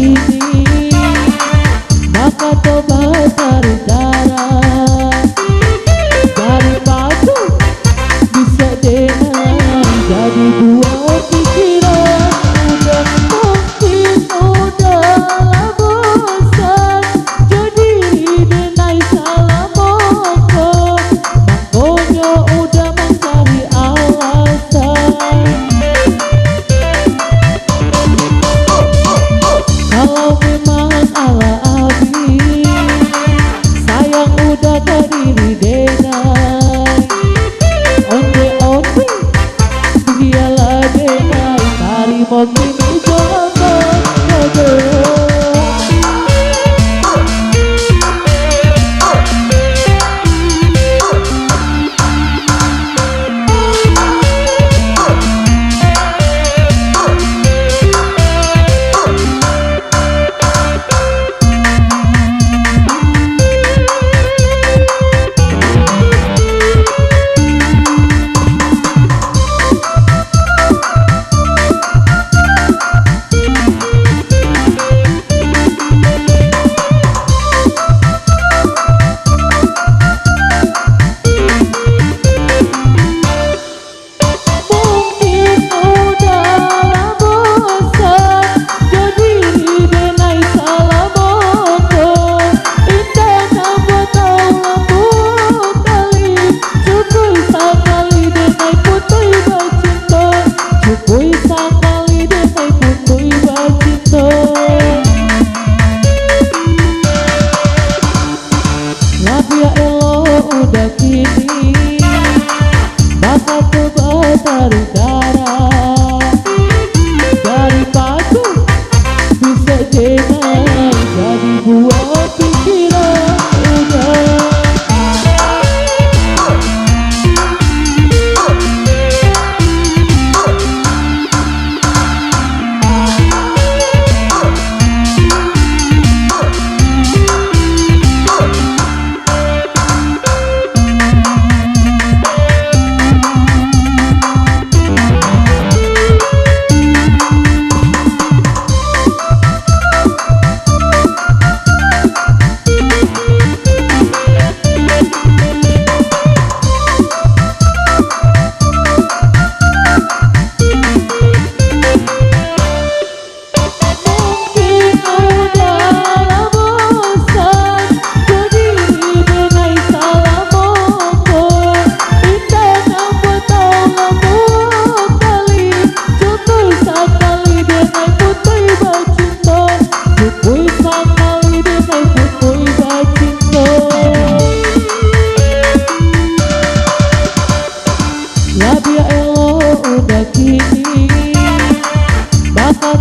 kini maka tobat dari darah, dari batu bisa dengar jadi buah pikiran. Udah mungkin udah bosan jadi denai salah mongko, makanya udah mencari alasan. Kalau memang ala abi sayang udah ke diri denai, onde dialah denai tarimo kini coba coba. Ya elo udah kini maka tobat dari darah, dari batu bisa dengar jadi buah pikiran. Udah ya elo udah kini maka